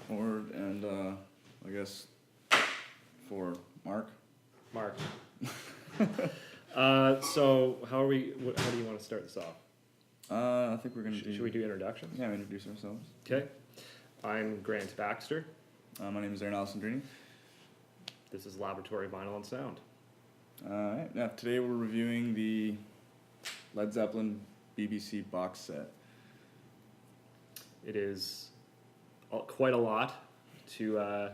forward, and I guess for Mark. Mark. So how do you want to start this off? I think we're going to do... Should we do introductions? Yeah, introduce ourselves. Okay. I'm Grant Baxter. My name is Aaron Alessandrini. This is Laboratory Vinyl and Sound. Alright, yeah, today we're reviewing the Led Zeppelin BBC box set. It is quite a lot to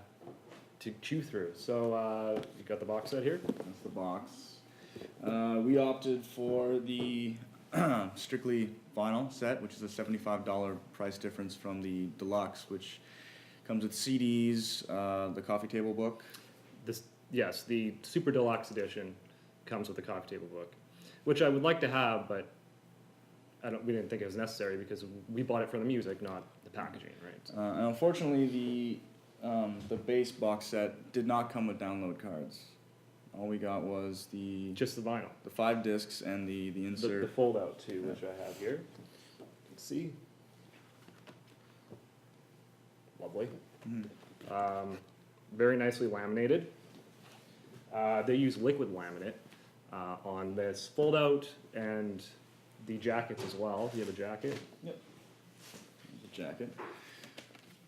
chew through. So you got the box set here? That's the box. We opted for the strictly vinyl set, which is a $75 price difference from the deluxe, which comes with CDs, the coffee table book. Yes, the Super Deluxe edition comes with the coffee table book, which I would like to have, but we didn't think it was necessary because we bought it for the music, not the packaging, right? And unfortunately, the base box set did not come with download cards. All we got was just the vinyl, the 5 discs, and the insert. The fold out too, which I have here. Let's see. Lovely. Mm-hmm. Very nicely laminated. They use liquid laminate on this fold out and the jackets as well. Do you have a jacket? Yep. There's a jacket.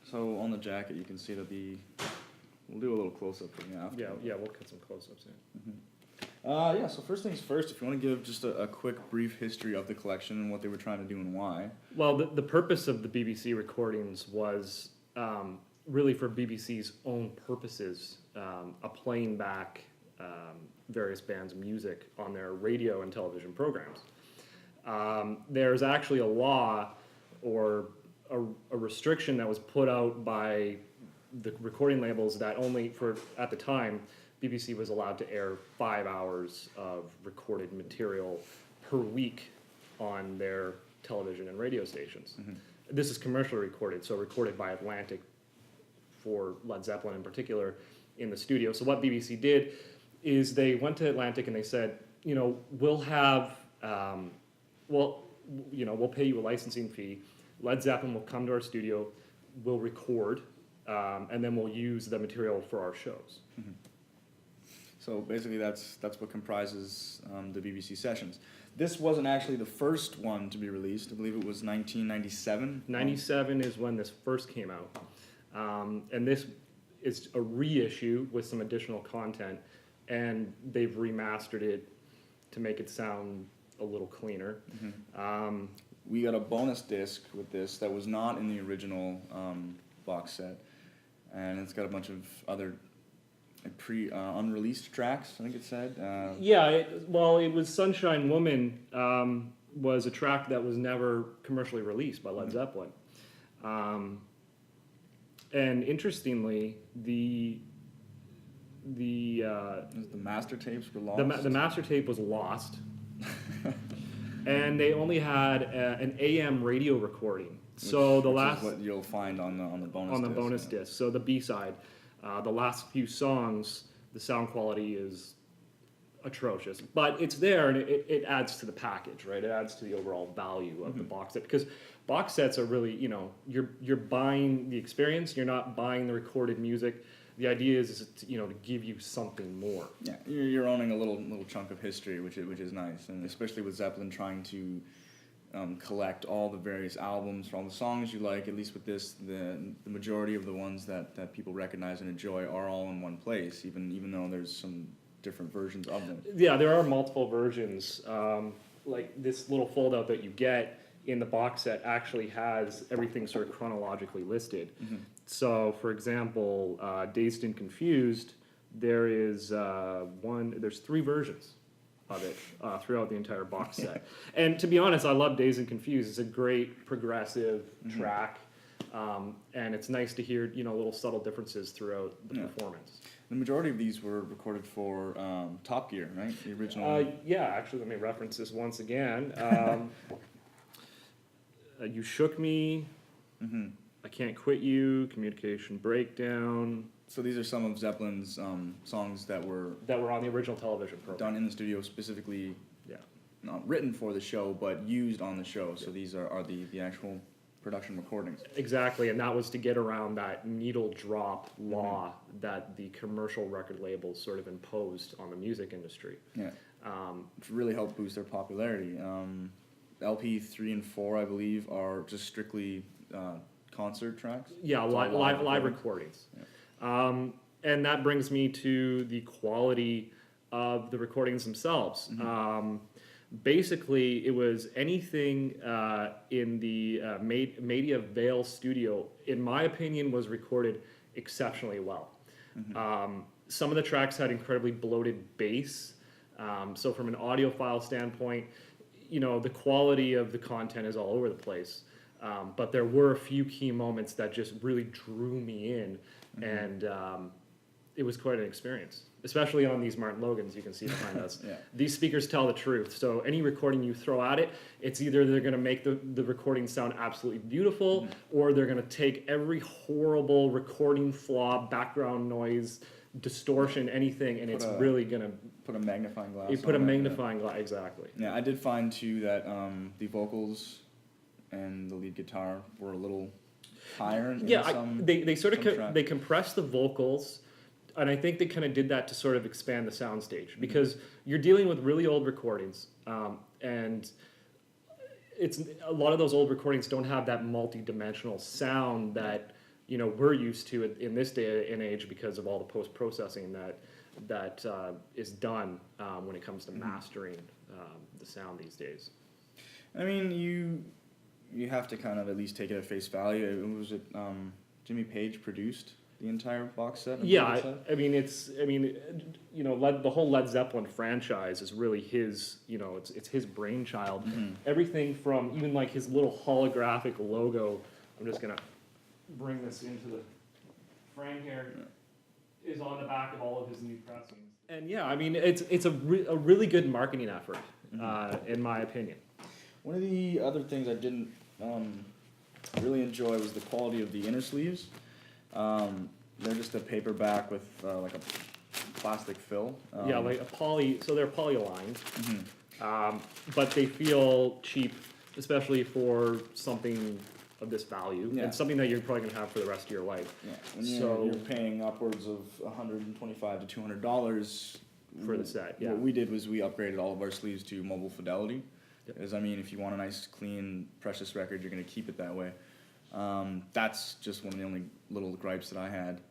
So on the jacket, you can see that we'll do a little close-up from the after. Yeah, we'll cut some close-ups in. Yeah, so first things first, if you want to give just a quick, brief history of the collection and what they were trying to do and why. Well, the purpose of the BBC recordings was really for BBC's own purposes, playing back various bands of music on their radio and television programs. There's actually a law or a restriction that was put out by the recording labels that only at the time, BBC was allowed to air 5 hours of recorded material per week on their television and radio stations. Mm-hmm. This is commercially recorded, so recorded by Atlantic for Led Zeppelin in particular in the studio. So what BBC did is they went to Atlantic and they said, we'll have, we'll pay you a licensing fee. Led Zeppelin will come to our studio, we'll record, and then we'll use the material for our shows. Mm-hmm. So basically that's what comprises the BBC sessions. This wasn't actually the first one to be released. I believe it was 1997. 97 is when this first came out. And this is a reissue with some additional content, and they've remastered it to make it sound a little cleaner. Mm-hmm. We got a bonus disc with this that was not in the original box set, and it's got a bunch of other unreleased tracks, I think it said. It was Sunshine Woman was a track that was never commercially released by Led Zeppelin. And interestingly, the master tapes were lost. The master tape was lost, and they only had an AM radio recording. Which is what you'll find on the bonus disc. So the B-side, the last few songs, the sound quality is atrocious, but it's there and it adds to the package, right? It adds to the overall value of the box set, because box sets are really, you're buying the experience, you're not buying the recorded music. The idea is to give you something more. Yeah, you're owning a little chunk of history, which is nice, and especially with Zeppelin trying to collect all the various albums for all the songs you like. At least with this, the majority of the ones that people recognize and enjoy are all in one place, even though there's some different versions of them. Yeah, there are multiple versions. Like this little fold-out that you get in the box set actually has everything sort of chronologically listed. Mm-hmm. So, for example, Dazed and Confused, there's 3 versions of it throughout the entire box set. And to be honest, I love Dazed and Confused. It's a great progressive track, and it's nice to hear little subtle differences throughout the performance. The majority of these were recorded for Top Gear, right? The original. Actually, let me reference this once again. You Shook Me. Mm-hmm. I Can't Quit You. Communication Breakdown. So these are some of Zeppelin's songs that were on the original television program, done in the studio specifically. Yeah, not written for the show, but used on the show. So these are the actual production recordings. Exactly, and that was to get around that needle drop law that the commercial record labels sort of imposed on the music industry. Yeah, which really helped boost their popularity. LP 3 and 4, I believe, are just strictly concert tracks. Yeah, It's all live recordings. Yeah. And that brings me to the quality of the recordings themselves. Basically, it was anything in the Media Vale studio, in my opinion, was recorded exceptionally well. Some of the tracks had incredibly bloated bass. So from an audiophile standpoint, you know, the quality of the content is all over the place. But there were a few key moments that just really drew me in, and it was quite an experience, especially on these Martin Logans you can see behind us. Yeah. These speakers tell the truth. So any recording you throw at it, it's either they're going to make the recording sound absolutely beautiful, or they're going to take every horrible recording flaw, background noise, distortion, anything, and it's really going to put a magnifying glass. You put a on it, magnifying glass, exactly. Yeah, I did find too that the vocals and the lead guitar were a little higher. In some, they sort of tracks. they compressed the vocals, and I think they kind of did that to sort of expand the soundstage, because you're dealing with really old recordings, and it's a lot of those old recordings don't have that multi-dimensional sound that, you know, we're used to in this day and age because of all the post-processing that is done when it comes to mastering the sound these days. I mean, you have to kind of at least take it at face value. Was it Jimmy Page produced the entire box set? Yeah, I mean, you know, the whole Led Zeppelin franchise is really his, you know, it's his brainchild. Everything from even like his little holographic logo. I'm just gonna bring this into the frame here. Is on the back of all of his new pressings. And yeah, I mean, it's a really good marketing effort, in my opinion. One of the other things I didn't really enjoy was the quality of the inner sleeves. They're just a paperback with like a plastic fill. Yeah, like so they're polyaligned, but they feel cheap, especially for something of this value, and something that you're probably going to have for the rest of your life. Yeah, when you're paying upwards of $125 to $200 for the set. Yeah, what we did was we upgraded all of our sleeves to mobile fidelity. Because I mean, if you want a nice, clean, precious record, you're going to keep it that way. That's just one of the only little gripes that I had.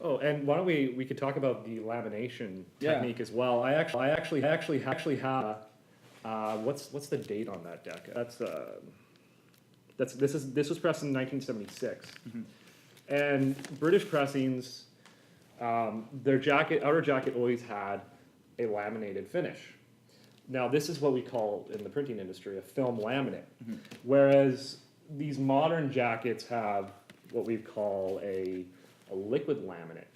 Oh, and why don't we could talk about the lamination technique as well. I actually have what's the date on that deck? This was pressed in 1976, and British pressings, their outer jacket always had a laminated finish. Now, this is what we call in the printing industry a film laminate, whereas these modern jackets have what we call a liquid laminate.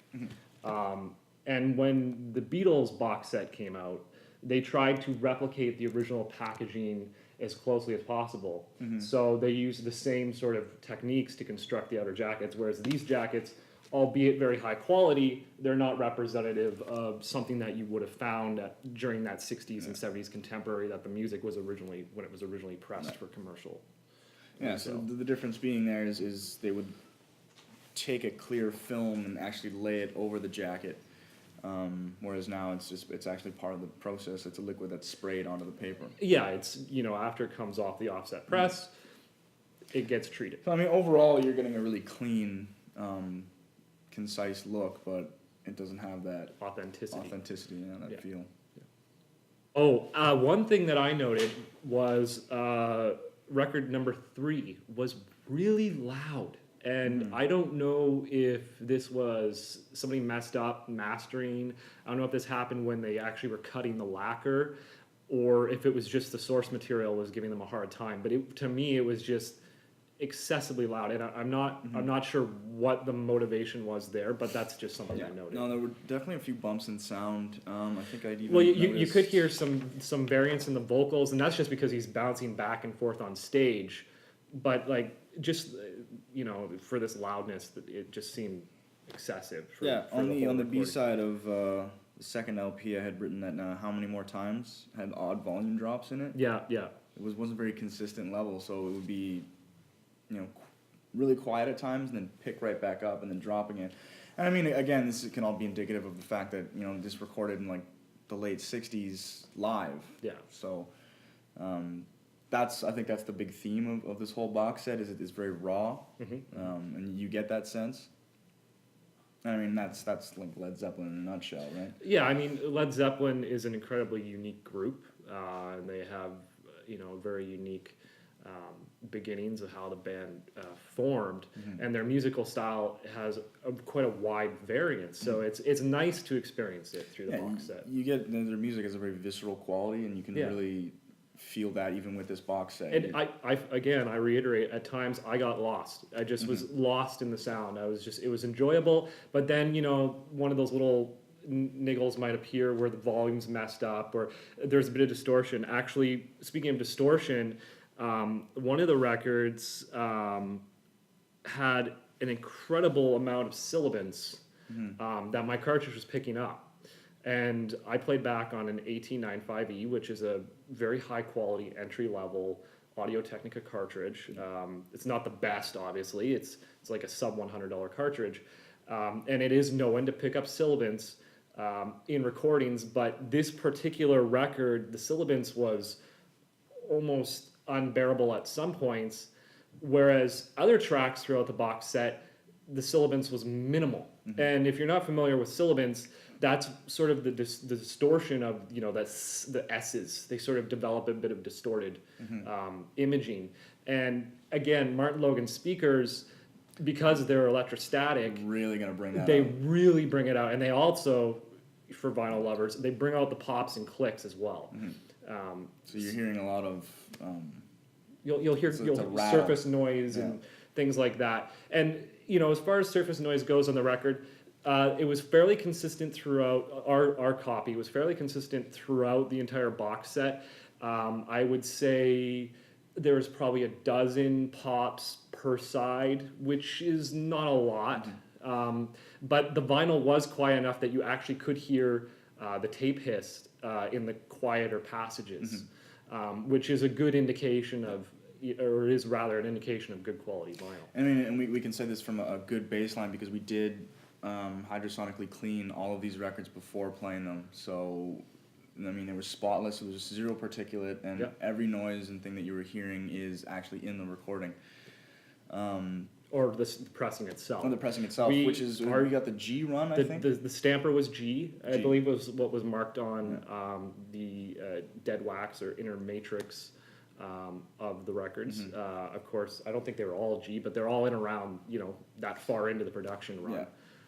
And when the Beatles box set came out, they tried to replicate the original packaging as closely as possible. So they used the same sort of techniques to construct the outer jackets, whereas these jackets, albeit very high quality, they're not representative of something that you would have found during that 60s and 70s contemporary that the music was originally, when it was originally pressed for commercial. Yeah, so the difference being there is they would take a clear film and actually lay it over the jacket, whereas now it's actually part of the process. It's a liquid that's sprayed onto the paper. Yeah, it's, you know, after it comes off the offset press, it gets treated. So I mean, overall, you're getting a really clean, concise look, but it doesn't have that authenticity, that feel. Oh, one thing that I noted was record number 3 was really loud. And I don't know if this was somebody messed up mastering. I don't know if this happened when they actually were cutting the lacquer, or if it was just the source material was giving them a hard time. But to me, it was just excessively loud, and I'm not sure what the motivation was there, but that's just something I noted. No, there were definitely a few bumps in sound. I think I'd even you could hear some variance in the vocals, and that's just because he's bouncing back and forth on stage. But like, just, you know, for this loudness, it just seemed excessive. On the B side of the second LP, I had written that How Many More Times had odd volume drops in it. Yeah. wasn't very consistent level, so it would be, you know, really quiet at times and then pick right back up and then drop again. And I mean, again, this can all be indicative of the fact that, you know, this recorded in like the late 60s live. Yeah. So I think that's the big theme of this whole box set, is it is very raw. And you get that sense. I mean, that's like Led Zeppelin in a nutshell, right? Yeah, I mean, Led Zeppelin is an incredibly unique group, and they have, you know, very unique beginnings of how the band formed, and their musical style has quite a wide variance. So it's nice to experience it through the box set. You get their music has a very visceral quality, and you can really feel that even with this box set. And I reiterate, at times I got lost. I just was lost in the sound. It was enjoyable, but then, you know, one of those little niggles might appear where the volume's messed up or there's a bit of distortion. Actually, speaking of distortion, one of the records had an incredible amount of syllabants that my cartridge was picking up. And I played back on an 1895E, which is a very high quality entry level Audio-Technica cartridge. It's not the best, obviously. It's like a sub $100 cartridge, and it is known to pick up syllabants in recordings. But this particular record, the syllabants was almost unbearable at some points, whereas other tracks throughout the box set, the syllabants was minimal. And if you're not familiar with syllabants, that's sort of the distortion of, you know, that's the S's. They sort of develop a bit of distorted imaging. And again, Martin Logan speakers, because they're electrostatic, really gonna bring that. They out. really bring it out, and they also, for vinyl lovers, they bring out the pops and clicks as well. So you're hearing a lot of. You'll hear surface noise and things like that. And you know, as far as surface noise goes on the record, it was fairly consistent throughout. Our copy was fairly consistent throughout the entire box set. I would say there was probably a dozen pops per side, which is not a lot. But the vinyl was quiet enough that you actually could hear the tape hiss in the quieter passages, which is a good indication of, or is rather an indication of good quality vinyl. I mean, and we can say this from a good baseline because we did hydrosonically clean all of these records before playing them. So, I mean, they were spotless. It was zero particulate, and every noise and thing that you were hearing is actually in the recording. Or the pressing itself. Or the pressing itself, which is where you got the G run, I think? The stamper was G. I believe was what was marked on the dead wax or inner matrix of the records. Of course, I don't think they were all G, but they're all in around, you know, that far into the production run. Yeah.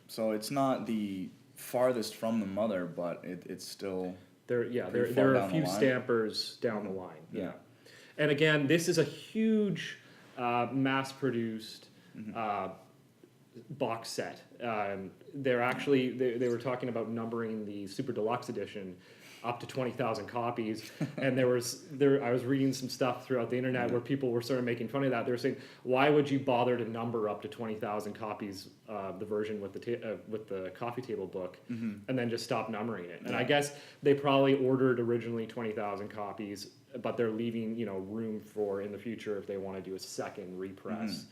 So it's not the farthest from the mother, but it's still there are a few stampers down the line. Yeah. And again, this is a huge mass-produced box set. They're actually they were talking about numbering the Super Deluxe Edition up to 20,000 copies, and I was reading some stuff throughout the internet where people were sort of making fun of that. They were saying, why would you bother to number up to 20,000 copies the version with the coffee table book, and then just stop numbering it? And I guess they probably ordered originally 20,000 copies, but they're leaving, you know, room for in the future if they want to do a second repress.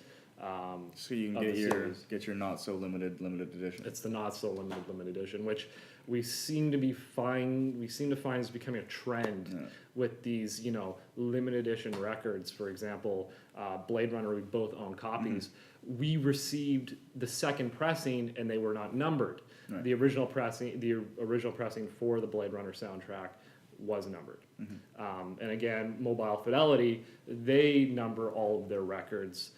So you can get your not so limited edition. It's the not so limited edition, which we seem to find is becoming a trend with these, you know, limited edition records. For example, Blade Runner, we both own copies. We received the second pressing and they were not numbered. The original pressing for the Blade Runner soundtrack was numbered. And again, Mobile Fidelity, they number all of their records.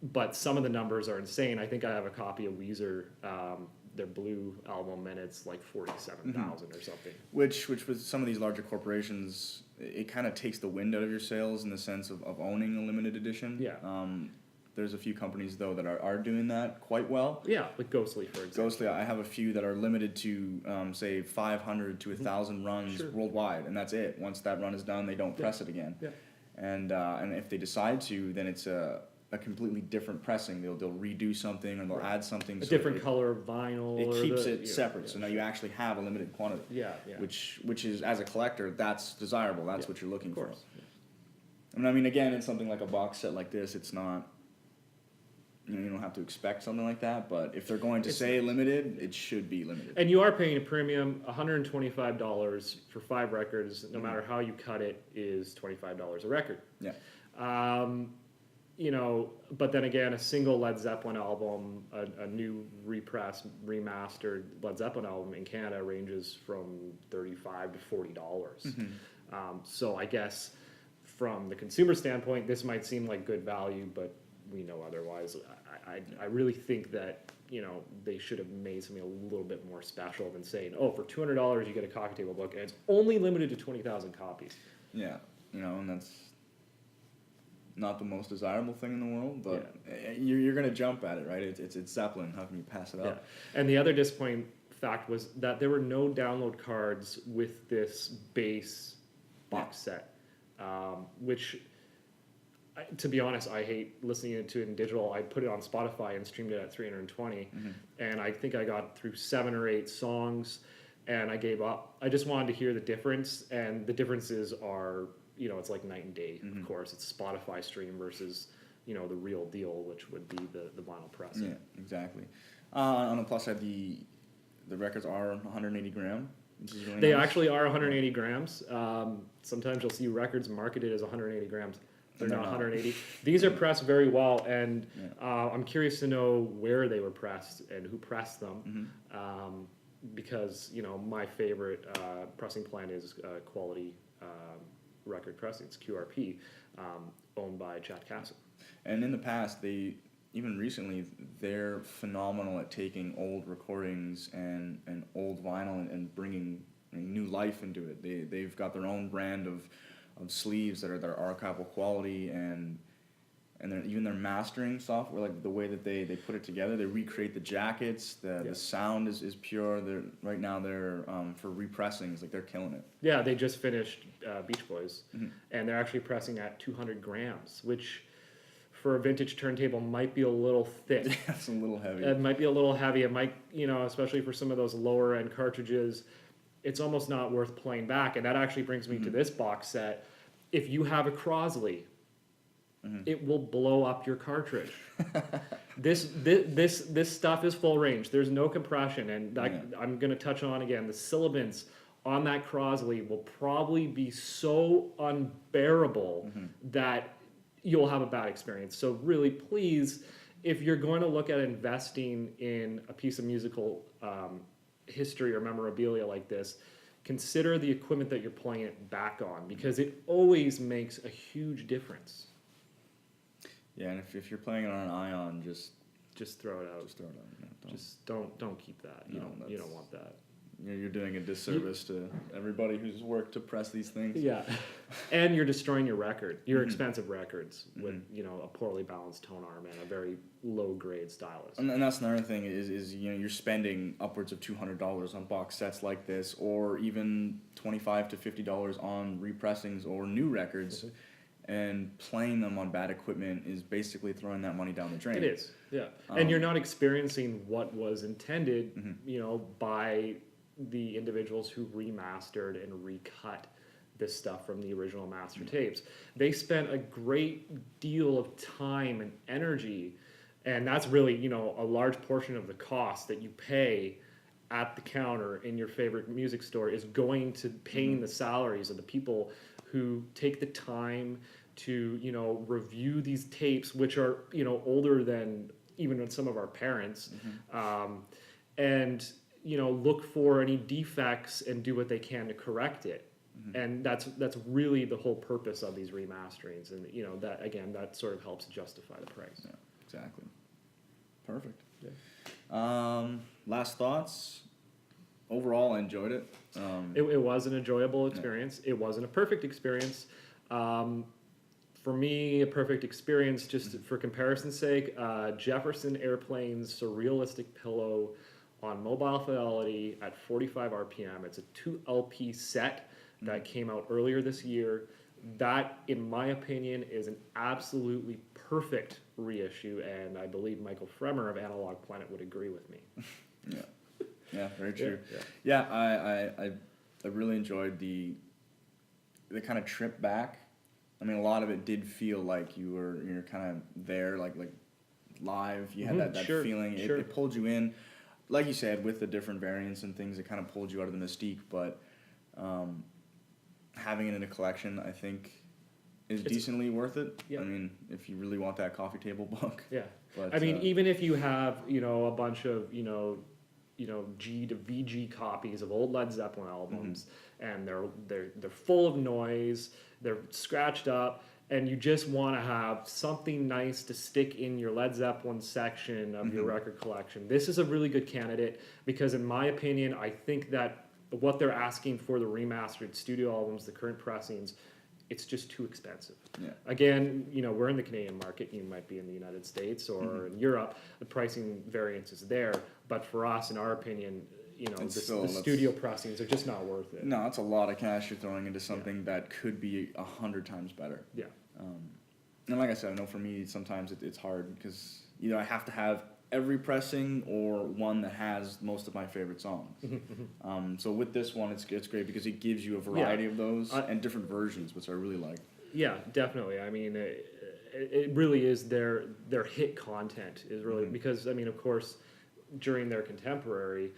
But some of the numbers are insane. I think I have a copy of Weezer, their Blue album, and it's like 47,000 or something. Which with some of these larger corporations, it kind of takes the wind out of your sails in the sense of owning a limited edition. Yeah. There's a few companies, though, that are doing that quite well. Yeah, like Ghostly, for example. Ghostly, I have a few that are limited to, say, 500 to 1,000 runs worldwide, and that's it. Once that run is done, they don't press it again. Yeah. And if they decide to, then it's a completely different pressing. They'll redo something or they'll add something. A different color of vinyl. It keeps it separate, so now you actually have a limited quantity. Yeah. Which is, as a collector, that's desirable. That's what you're looking for. I mean, again, it's something like a box set like this. It's not. You don't have to expect something like that, but if they're going to say limited, it should be limited. And you are paying a premium. $125 for 5 records, no matter how you cut it, is $25 a record. Yeah. You know, but then again, a single Led Zeppelin album, a new repressed, remastered Led Zeppelin album in Canada ranges from $35 to $40. So I guess from the consumer standpoint, this might seem like good value, but we know otherwise. I really think that, you know, they should have made something a little bit more special than saying, oh, for $200 you get a coffee table book, and it's only limited to 20,000 copies. Yeah, you know, and that's not the most desirable thing in the world, but you're going to jump at it, right? It's Zeppelin. How can you pass it up? And the other disappointing fact was that there were no download cards with this base box set, which, to be honest, I hate listening to it in digital. I put it on Spotify and streamed it at 320, and I think I got through 7 or 8 songs, and I gave up. I just wanted to hear the difference, and the differences are, you know, it's like night and day. Of course, it's Spotify stream versus, you know, the real deal, which would be the vinyl press. Yeah, exactly. On the plus side, the records are 180 gram. Which is really They nice. actually are 180 grams. Sometimes you'll see records marketed as 180 grams. They're not 180. These are pressed very well, and I'm curious to know where they were pressed and who pressed them, because, you know, my favorite pressing plant is Quality Record Pressings, QRP, owned by Chad Castle. And in the past, even recently, they're phenomenal at taking old recordings and old vinyl and bringing new life into it. They've got their own brand of sleeves that are archival quality, and even their mastering software, like the way that they put it together, they recreate the jackets. The sound is pure. Right now they're for repressings, like they're killing it. Yeah, they just finished Beach Boys, and they're actually pressing at 200 grams, which for a vintage turntable might be a little thick. It's a little heavy. It might be a little heavy. It might, you know, especially for some of those lower end cartridges, it's almost not worth playing back. And that actually brings me to this box set. If you have a Crosley, it will blow up your cartridge. This stuff is full range. There's no compression, and I'm going to touch on again. The sibilance on that Crosley will probably be so unbearable that you'll have a bad experience. So really, please, if you're going to look at investing in a piece of musical history or memorabilia like this, consider the equipment that you're playing it back on, because it always makes a huge difference. Yeah, and if you're playing it on an Ion, just throw it out. Just throw it out. Yeah, Just don't keep that. You don't want that. You're doing a disservice to everybody who's worked to press these things. Yeah, and you're destroying your record, your expensive records, with, you know, a poorly balanced tone arm and a very low grade stylus. And that's another thing is you know, you're spending upwards of $200 on box sets like this, or even $25 to $50 on repressings or new records, and playing them on bad equipment is basically throwing that money down the drain. It is, yeah, and you're not experiencing what was intended, you know, by the individuals who remastered and recut this stuff from the original master tapes. They spent a great deal of time and energy, and that's really, you know, a large portion of the cost that you pay at the counter in your favorite music store is going to paying the salaries of the people who take the time to, you know, review these tapes, which are, you know, older than even some of our parents, and, you know, look for any defects and do what they can to correct it. And that's really the whole purpose of these remasterings. And, you know, that, again, that sort of helps justify the price. Yeah, exactly. Perfect. Yeah. Last thoughts. Overall, I enjoyed it. It was an enjoyable experience. It wasn't a perfect experience. For me, a perfect experience, just for comparison's sake, Jefferson Airplane's Surrealistic Pillow on Mobile Fidelity at 45 RPM. It's a 2 LP set that came out earlier this year. That, in my opinion, is an absolutely perfect reissue, and I believe Michael Fremer of Analog Planet would agree with me. Yeah, very true. I really enjoyed the kind of trip back I mean, a lot of it did feel like you're kind of there, like live. You had that Sure, feeling. sure. It pulled you in, like you said, with the different variants and things. It kind of pulled you out of the mystique. But having it in a collection, I think, is decently worth it. Yeah. I mean, if you really want that coffee table book. Yeah. But, I mean, even if you have, a bunch of, G to VG copies of old Led Zeppelin albums, and they're full of noise, they're scratched up, and you just want to have something nice to stick in your Led Zeppelin section of your record collection. This is a really good candidate because, in my opinion, I think that what they're asking for the remastered studio albums, the current pressings, it's just too expensive. Yeah. Again, we're in the Canadian market. You might be in the United States or in Europe. The pricing variance is there, but for us, in our opinion, the studio pressings are just not worth it. No, it's a lot of cash you're throwing into something that could be 100 times better. Yeah. And like I said, I know for me sometimes it's hard because either I have to have every pressing or one that has most of my favorite songs. So with this one, it's great because it gives you a variety of those and different versions, which I really like. Yeah, definitely. I mean, it really is their hit content is really because I mean, of course, during their contemporary,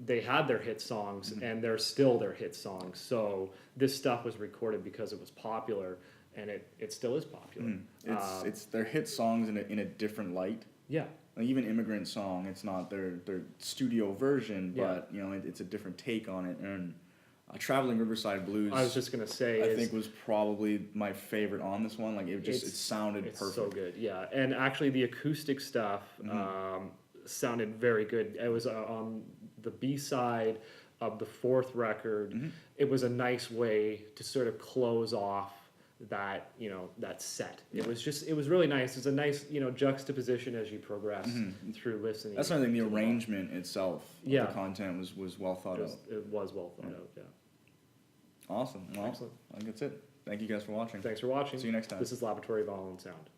they had their hit songs and they're still their hit songs. So this stuff was recorded because it was popular, and it still is popular. It's their hit songs in a different light. Yeah. Like even Immigrant Song, it's not their studio version, but it's a different take on it. And Traveling Riverside Blues, I was just gonna say, I think was probably my favorite on this one. Like it sounded perfect. It's so good, yeah. And actually, the acoustic stuff sounded very good. It was on the B side of the fourth record. It was a nice way to sort of close off that that set. It was really nice. It's a nice juxtaposition as you progress through listening. That's another thing. The arrangement itself, of the content was well thought out. It was well thought out. Yeah. Awesome. Well, Excellent. I think that's it. Thank you guys for watching. Thanks for watching. See you next time. This is Laboratory Vol and Sound.